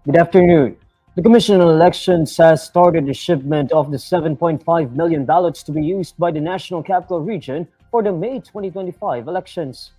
Good afternoon. The Commission on Elections has started the shipment of the 7.5 million ballots to be used by the National Capital Region for the May 2025 elections.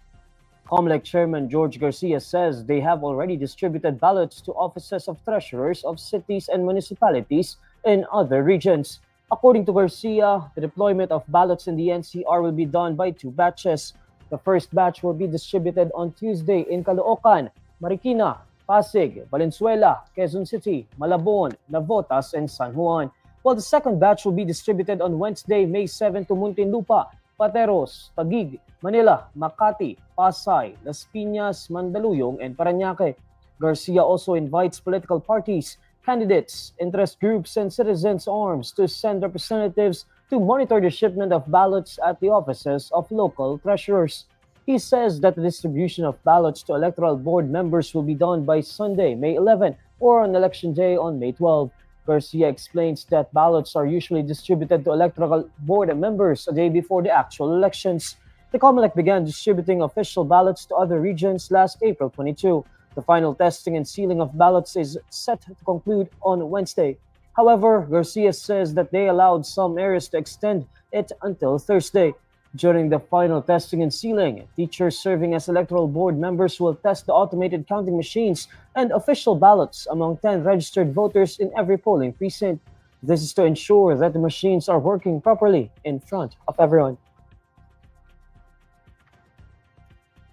Comelec Chairman George Garcia says they have already distributed ballots to offices of treasurers of cities and municipalities in other regions. According to Garcia, the deployment of ballots in the NCR will be done by two batches. The first batch will be distributed on Tuesday in Caloocan, Marikina, Pasig, Valenzuela, Quezon City, Malabon, Navotas, and San Juan, while the second batch will be distributed on Wednesday, May 7 to Muntinlupa, Pateros, Taguig, Manila, Makati, Pasay, Las Piñas, Mandaluyong, and Parañaque. Garcia also invites political parties, candidates, interest groups, and citizens' arms to send representatives to monitor the shipment of ballots at the offices of local treasurers. He says that the distribution of ballots to electoral board members will be done by Sunday, May 11, or on election day on May 12. Garcia explains that ballots are usually distributed to electoral board members a day before the actual elections. The Comelec began distributing official ballots to other regions last April 22. The final testing and sealing of ballots is set to conclude on Wednesday. However, Garcia says that they allowed some areas to extend it until Thursday. During the final testing and sealing, teachers serving as electoral board members will test the automated counting machines and official ballots among 10 registered voters in every polling precinct. This is to ensure that the machines are working properly in front of everyone.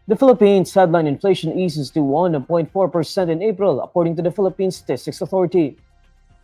The Philippines headline inflation eases to 1.4% in April, according to the Philippine Statistics Authority.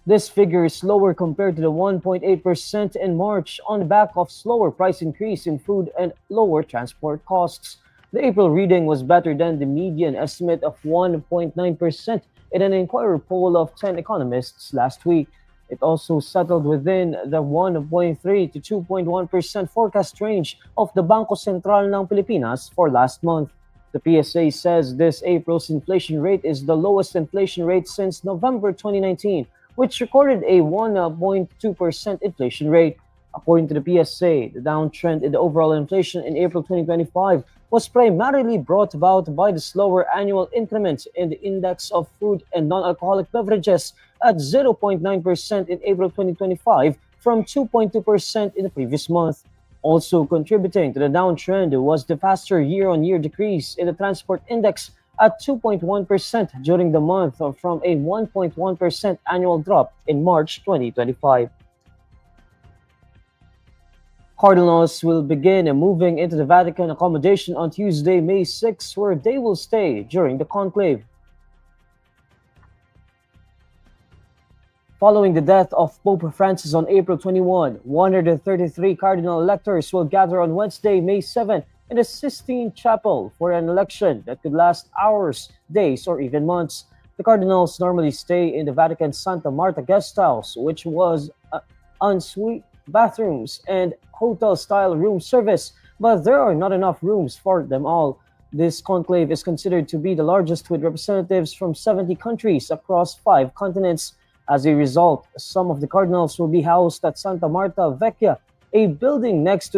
This figure is lower compared to the 1.8% in March on the back of slower price increase in food and lower transport costs. The April reading was better than the median estimate of 1.9% in an Inquirer poll of 10 economists last week. It also settled within the 1.3 to 2.1% forecast range of the Bangko Sentral ng Pilipinas for last month. The PSA says this April's inflation rate is the lowest inflation rate since November 2019, which recorded a 1.2% inflation rate. According to the PSA, the downtrend in the overall inflation in April 2025 was primarily brought about by the slower annual increment in the index of food and non-alcoholic beverages at 0.9% in April 2025 from 2.2% in the previous month. Also contributing to the downtrend was the faster year-on-year decrease in the transport index at 2.1% during the month from a 1.1% annual drop in March 2025. Cardinals will begin moving into the Vatican accommodation on Tuesday, May 6, where they will stay during the conclave. Following the death of Pope Francis on April 21, 133 cardinal electors will gather on Wednesday, May 7, in the Sistine Chapel for an election that could last hours, days, or even months. The cardinals normally stay in the Vatican's Santa Marta guest house, which was ensuite bathrooms and hotel-style room service, but there are not enough rooms for them all. This conclave is considered to be the largest with representatives from 70 countries across 5 continents. As a result, some of the cardinals will be housed at Santa Marta Vecchia, a building next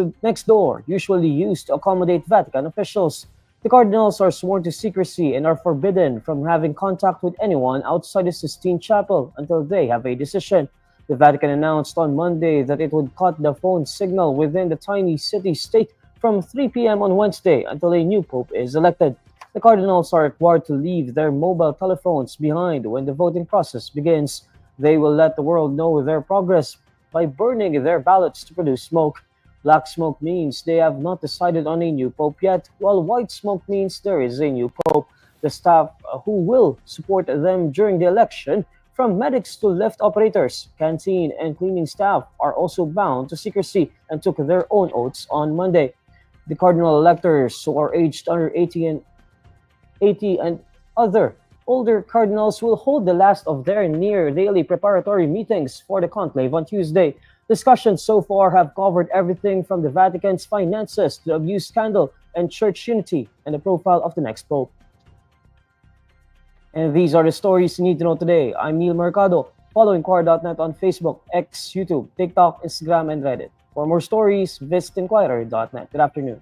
door, usually used to accommodate Vatican officials. The cardinals are sworn to secrecy and are forbidden from having contact with anyone outside the Sistine Chapel until they have a decision. The Vatican announced on Monday that it would cut the phone signal within the tiny city-state from 3 p.m. on Wednesday until a new pope is elected. The cardinals are required to leave their mobile telephones behind when the voting process begins. They will let the world know their progress by burning their ballots to produce smoke. Black smoke means they have not decided on a new pope yet, while white smoke means there is a new pope. The staff who will support them during the election, from medics to lift operators, canteen, and cleaning staff, are also bound to secrecy and took their own oaths on Monday. The cardinal electors who are aged under 80 and other older cardinals will hold the last of their near-daily preparatory meetings for the conclave on Tuesday. Discussions so far have covered everything from the Vatican's finances to the abuse scandal and church unity and the profile of the next pope. And these are the stories you need to know today. I'm Neil Mercado. Follow INQUIRER.net on Facebook, X, YouTube, TikTok, Instagram, and Reddit. For more stories, visit INQUIRER.net. Good afternoon.